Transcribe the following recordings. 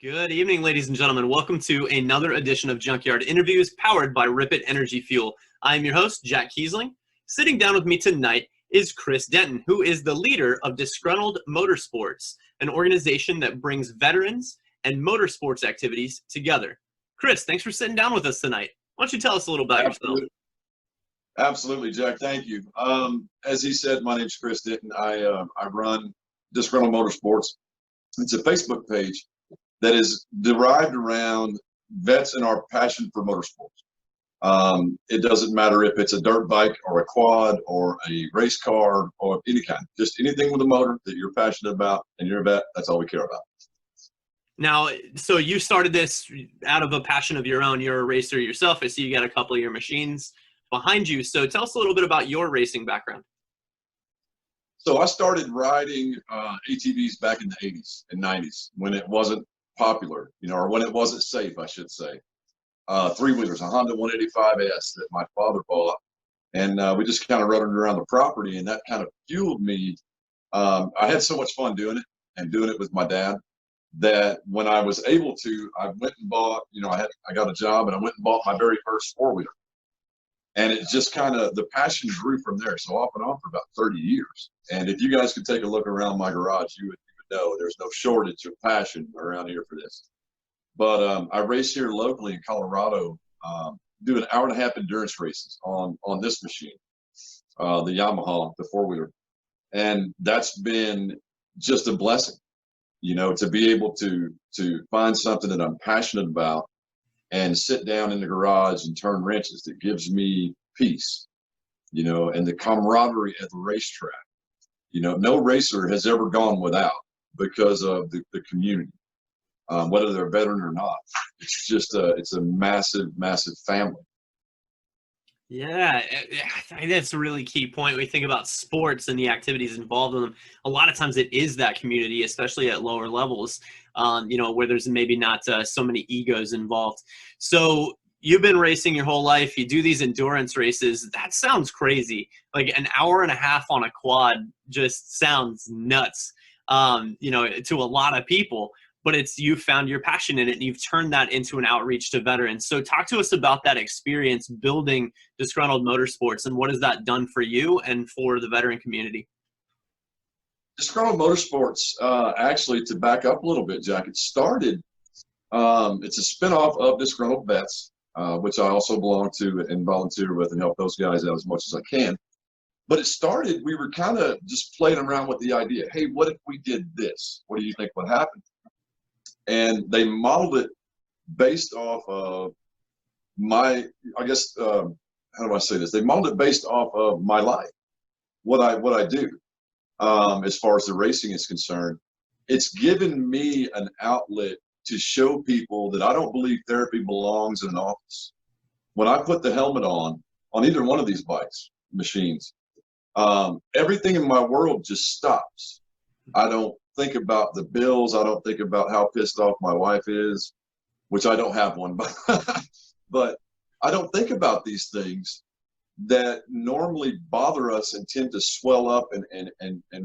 Good evening, ladies and gentlemen. Welcome to another edition of Junkyard Interviews powered by Rip It Energy Fuel. I am your host, Jack Kiesling. Sitting down with me tonight is Chris Denton, who is the leader of Disgruntled Motorsports, an organization that brings veterans and motorsports activities together. Chris, thanks for sitting down with us tonight. Why don't you tell us a little about yourself? Absolutely, Jack. Thank you. As he said, my name's Chris Denton. I run Disgruntled Motorsports. It's a Facebook page that is derived around vets and our passion for motorsports. It doesn't matter if it's a dirt bike or a quad or a race car or any kind, just anything with a motor that you're passionate about and you're a vet, that's all we care about. Now, so you started this out of a passion of your own. You're a racer yourself. I see you got a couple of your machines behind you. So tell us a little bit about your racing background. So I started riding ATVs back in the 80s and 90s when it wasn't popular, or when it wasn't safe, I should say. Three-wheelers, a Honda 185S that my father bought, and we just kind of rode it around the property, and that kind of fueled me. I had so much fun doing it and doing it with my dad that when I was able to, I went and bought, I got a job and I went and bought my very first four-wheeler. And it just kind of, the passion grew from there. So off and on for about 30 years. And if you guys could take a look around my garage, you would know there's no shortage of passion around here for this. But I race here locally in Colorado, do an hour-and-a-half endurance races on this machine, the Yamaha, the four-wheeler. And that's been just a blessing, to be able to find something that I'm passionate about and sit down in the garage and turn wrenches. That gives me peace, and the camaraderie at the racetrack. No racer has ever gone without because of the community, whether they're a veteran or not. It's just it's a massive, massive family. Yeah, I think that's a really key point. We think about sports and the activities involved in them. A lot of times it is that community, especially at lower levels, where there's maybe not so many egos involved. So you've been racing your whole life. You do these endurance races. That sounds crazy. Like an hour and a half on a quad just sounds nuts, to a lot of people. But you found your passion in it, and you've turned that into an outreach to veterans. So talk to us about that experience building Disgruntled Motorsports, and what has that done for you and for the veteran community? Disgruntled Motorsports, actually, to back up a little bit, Jack, it started, it's a spinoff of Disgruntled Vets, which I also belong to and volunteer with and help those guys out as much as I can. But it started, we were kind of just playing around with the idea, hey, what if we did this? What do you think would happen? And they modeled it based off of my, how do I say this? They modeled it based off of my life, what I do, as far as the racing is concerned. It's given me an outlet to show people that I don't believe therapy belongs in an office. When I put the helmet on either one of these bikes, machines, everything in my world just stops. I don't think about the bills. I don't think about how pissed off my wife is, which I don't have one, but I don't think about these things that normally bother us and tend to swell up and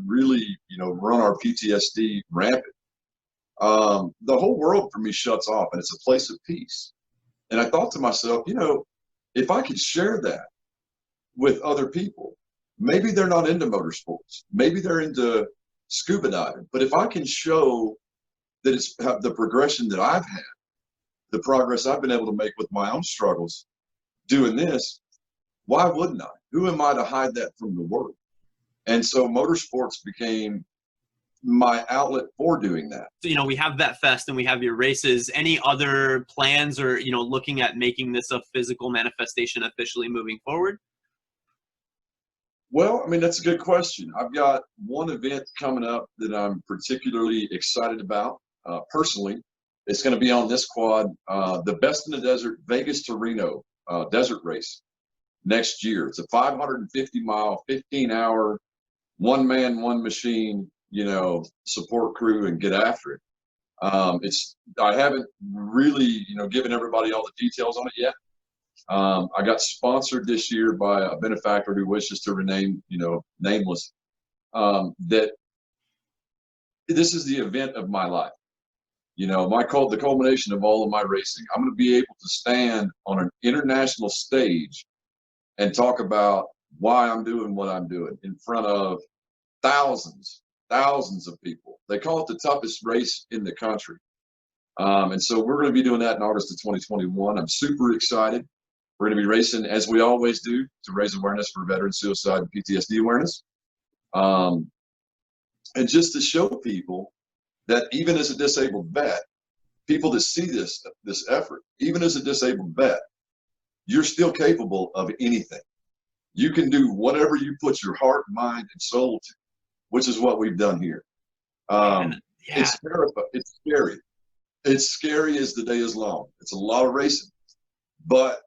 really, run our PTSD rampant. The whole world for me shuts off, and it's a place of peace. And I thought to myself, if I could share that with other people, maybe they're not into motorsports, maybe they're into scuba diving, but if I can show that it's the progression that I've had, the progress I've been able to make with my own struggles doing this, why wouldn't I? Who am I to hide that from the world? And so motorsports became my outlet for doing that. So, we have Vet Fest and we have your races. Any other plans or, looking at making this a physical manifestation officially moving forward? Well, that's a good question. I've got one event coming up that I'm particularly excited about personally. It's going to be on this quad, the Best in the Desert Vegas to Reno desert race next year. It's a 550-mile, 15-hour, one-man, one machine, support crew and get after it. I haven't really, given everybody all the details on it yet. I got sponsored this year by a benefactor who wishes to remain, nameless, that this is the event of my life. The culmination of all of my racing, I'm going to be able to stand on an international stage and talk about why I'm doing what I'm doing in front of thousands of people. They call it the toughest race in the country. And so we're going to be doing that in August of 2021. I'm super excited. We're going to be racing, as we always do, to raise awareness for veteran suicide and PTSD awareness. And just to show people that even as a disabled vet, people that see this effort, even as a disabled vet, you're still capable of anything. You can do whatever you put your heart, mind, and soul to, which is what we've done here. It's terrifying. It's scary. It's scary as the day is long. It's a lot of racing, but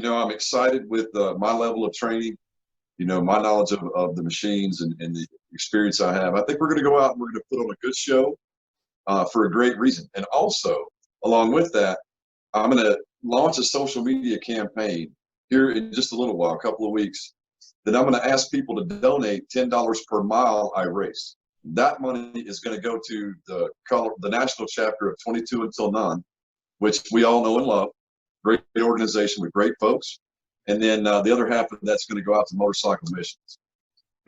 I'm excited with my level of training, my knowledge of the machines and the experience I have. I think we're going to go out and we're going to put on a good show for a great reason. And also, along with that, I'm going to launch a social media campaign here in just a little while, a couple of weeks, that I'm going to ask people to donate $10 per mile I race. That money is going to go to the national chapter of 22 Until None, which we all know and love. Great organization with great folks. And then the other half of that's going to go out to motorcycle missions.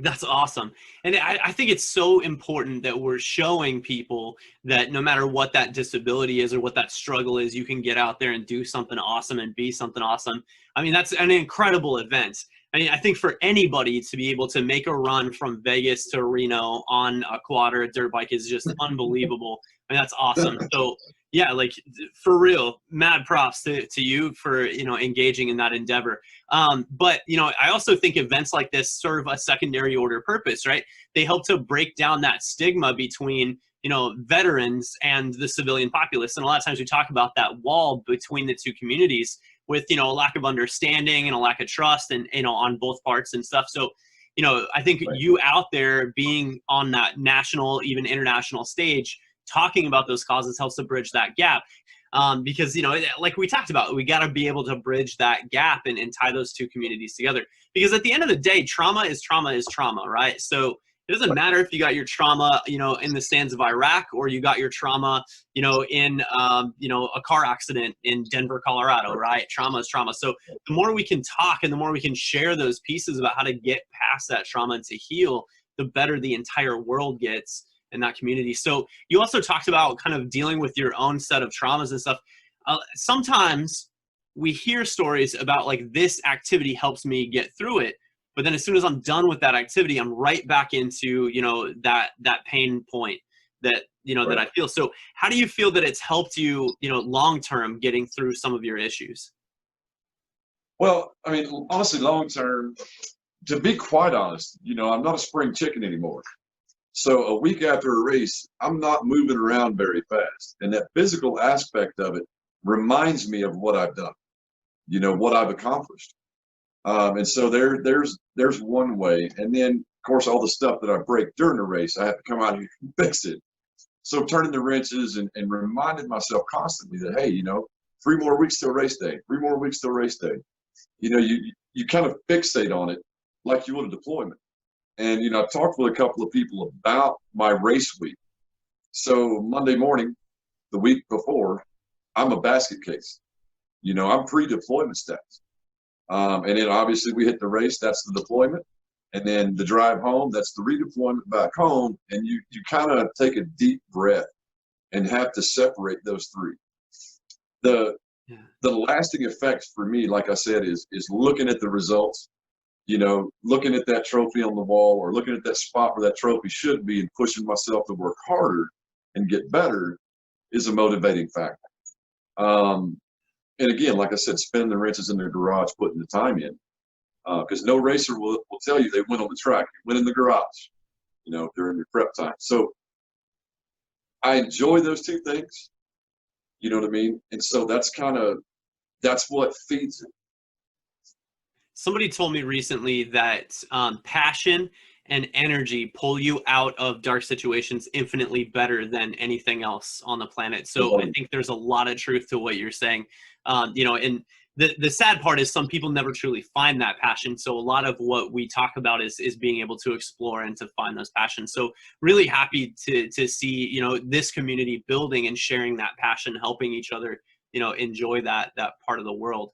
That's awesome. And I think it's so important that we're showing people that no matter what that disability is or what that struggle is, you can get out there and do something awesome and be something awesome. I mean, that's an incredible event. I mean, I think for anybody to be able to make a run from Vegas to Reno on a quad or a dirt bike is just unbelievable. I mean, that's awesome. So yeah, like for real, mad props to you for, engaging in that endeavor. But, I also think events like this serve a secondary order purpose, right? They help to break down that stigma between, veterans and the civilian populace. And a lot of times we talk about that wall between the two communities with, a lack of understanding and a lack of trust and, on both parts and stuff. So, I think you out there being on that national, even international stage, talking about those causes helps to bridge that gap. Because, like we talked about, we got to be able to bridge that gap and tie those two communities together. Because at the end of the day, trauma is trauma, right? So it doesn't matter if you got your trauma, in the sands of Iraq, or you got your trauma, in, a car accident in Denver, Colorado, right? Trauma is trauma. So the more we can talk and the more we can share those pieces about how to get past that trauma and to heal, the better the entire world gets in that community. So you also talked about kind of dealing with your own set of traumas and stuff. Sometimes we hear stories about like, this activity helps me get through it, but then as soon as I'm done with that activity, I'm right back into, that pain point that, that I feel. So how do you feel that it's helped you, long-term getting through some of your issues? Well, I mean, honestly, long-term, to be quite honest, I'm not a spring chicken anymore. So a week after a race, I'm not moving around very fast. And that physical aspect of it reminds me of what I've done, what I've accomplished. And so there's one way. And then, of course, all the stuff that I break during the race, I have to come out here and fix it. So turning the wrenches and reminding myself constantly that, hey, 3 more weeks till race day, 3 more weeks till race day. You kind of fixate on it like you would a deployment. And, I've talked with a couple of people about my race week. So Monday morning, the week before, I'm a basket case. I'm pre-deployment status. And then obviously we hit the race, that's the deployment. And then the drive home, that's the redeployment back home. And you kind of take a deep breath and have to separate those three. The lasting effects for me, like I said, is looking at the results. Looking at that trophy on the wall or looking at that spot where that trophy should be and pushing myself to work harder and get better is a motivating factor. And again, like I said, spinning the wrenches in their garage, putting the time in, because no racer will tell you they went on the track, they went in the garage, during your prep time. So I enjoy those two things, you know what I mean? And so that's what feeds it. Somebody told me recently that passion and energy pull you out of dark situations infinitely better than anything else on the planet. So I think there's a lot of truth to what you're saying. And the sad part is some people never truly find that passion. So a lot of what we talk about is being able to explore and to find those passions. So really happy to see, you know, this community building and sharing that passion, helping each other, you know, enjoy that part of the world.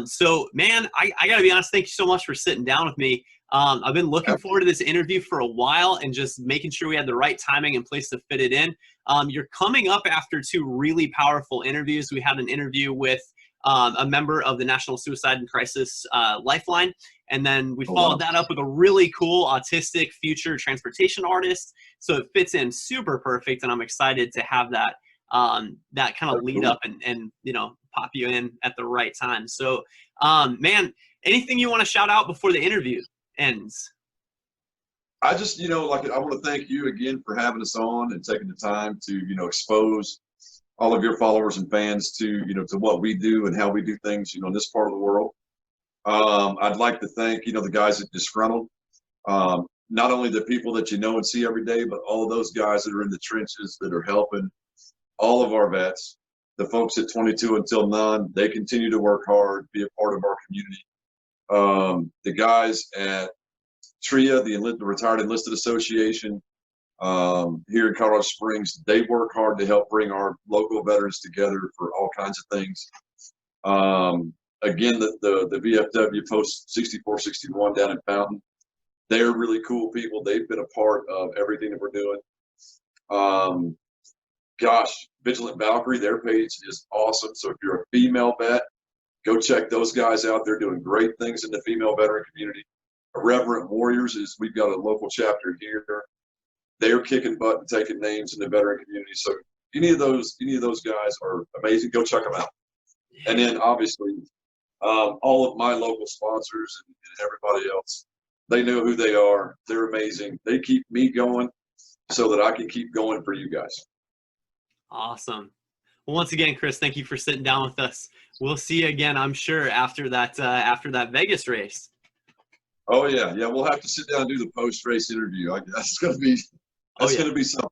So man, I gotta be honest, thank you so much for sitting down with me. I've been looking forward to this interview for a while and just making sure we had the right timing and place to fit it in. You're coming up after two really powerful interviews. We had an interview with a member of the National Suicide and Crisis Lifeline. And then we followed that up with a really cool autistic future transportation artist. So it fits in super perfect. And I'm excited to have that that kind of lead up and, you know, pop you in at the right time. So, man, anything you want to shout out before the interview ends? I just, you know, like, I want to thank you again for having us on and taking the time to, you know, expose all of your followers and fans to, you know, to what we do and how we do things, you know, in this part of the world. I'd like to thank, you know, the guys at Disgruntled, not only the people that you know and see every day, but all of those guys that are in the trenches that are helping all of our vets, the folks at 22 Until None. They continue to work hard, be a part of our community. The guys at TRIA, the Retired Enlisted Association, here in Colorado Springs, they work hard to help bring our local veterans together for all kinds of things. Again, the VFW Post 6461 down in Fountain, they're really cool people. They've been a part of everything that we're doing. Gosh, Vigilant Valkyrie, their page is awesome. So if you're a female vet, go check those guys out. They're doing great things in the female veteran community. Irreverent Warriors is, we've got a local chapter here. They're kicking butt and taking names in the veteran community. So any of those guys are amazing. Go check them out. And then obviously, all of my local sponsors and everybody else, they know who they are. They're amazing. They keep me going so that I can keep going for you guys. Awesome. Well, once again, Chris, thank you for sitting down with us. We'll see you again, I'm sure, after that Vegas race. Oh yeah, we'll have to sit down and do the post-race interview. That's gonna be something.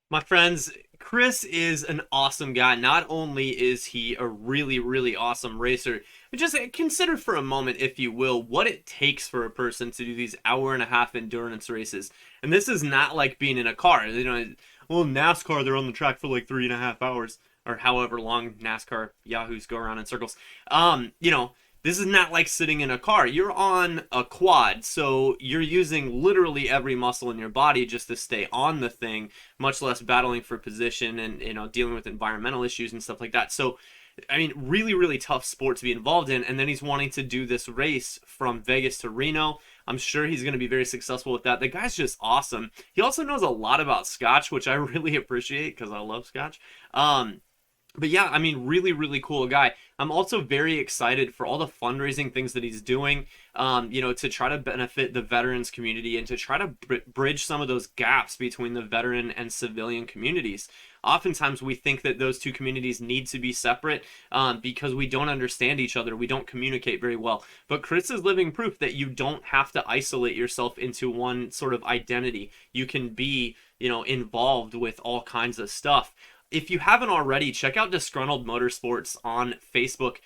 My friends, Chris is an awesome guy. Not only is he a really, really awesome racer, but just consider for a moment, if you will, what it takes for a person to do these hour-and-a-half endurance races. And this is not like being in a car. You know, well, NASCAR, they're on the track for like 3.5 hours, or however long NASCAR yahoos go around in circles. You know, this is not like sitting in a car. You're on a quad, so you're using literally every muscle in your body just to stay on the thing, much less battling for position and, you know, dealing with environmental issues and stuff like that. So, I mean, really, really tough sport to be involved in. And then he's wanting to do this race from Vegas to Reno. I'm sure he's going to be very successful with that. The guy's just awesome. He also knows a lot about Scotch, which I really appreciate because I love Scotch. But yeah, I mean, really, really cool guy. I'm also very excited for all the fundraising things that he's doing, you know, to try to benefit the veterans community and to try to bridge some of those gaps between the veteran and civilian communities. Oftentimes we think that those two communities need to be separate because we don't understand each other. We don't communicate very well. But Chris is living proof that you don't have to isolate yourself into one sort of identity. You can be, you know, involved with all kinds of stuff. If you haven't already, check out Disgruntled Motorsports on Facebook.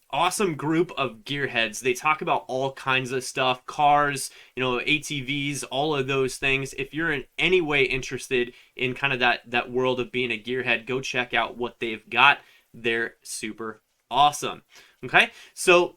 Awesome group of gearheads. They talk about all kinds of stuff, cars, you know, ATVs, all of those things. If you're in any way interested in kind of that world of being a gearhead, go check out what they've got. They're super awesome. Okay, so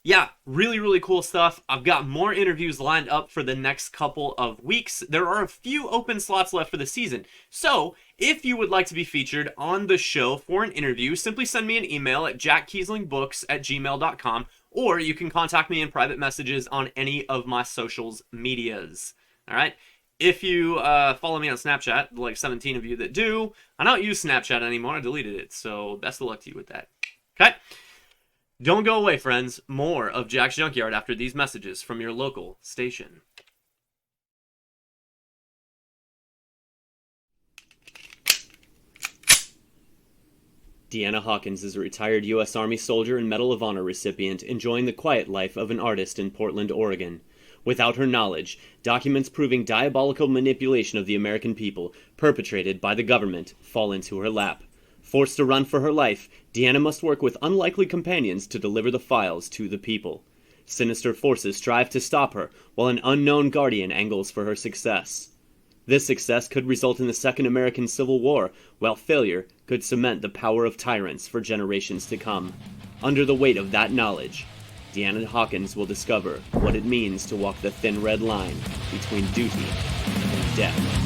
yeah, really, really cool stuff. I've got more interviews lined up for the next couple of weeks. There are a few open slots left for the season. So if you would like to be featured on the show for an interview, simply send me an email at jackkeeslingBooks@gmail.com, or you can contact me in private messages on any of my socials medias. All right. If you follow me on Snapchat, like 17 of you that do, I don't use Snapchat anymore. I deleted it. So best of luck to you with that. Okay. Don't go away, friends. More of Jack's Junkyard after these messages from your local station. Deanna Hawkins is a retired U.S. Army soldier and Medal of Honor recipient enjoying the quiet life of an artist in Portland, Oregon. Without her knowledge, documents proving diabolical manipulation of the American people perpetrated by the government fall into her lap. Forced to run for her life, Deanna must work with unlikely companions to deliver the files to the people. Sinister forces strive to stop her, while an unknown guardian angles for her success. This success could result in the Second American Civil War, while failure could cement the power of tyrants for generations to come. Under the weight of that knowledge, Deanna Hawkins will discover what it means to walk the thin red line between duty and death.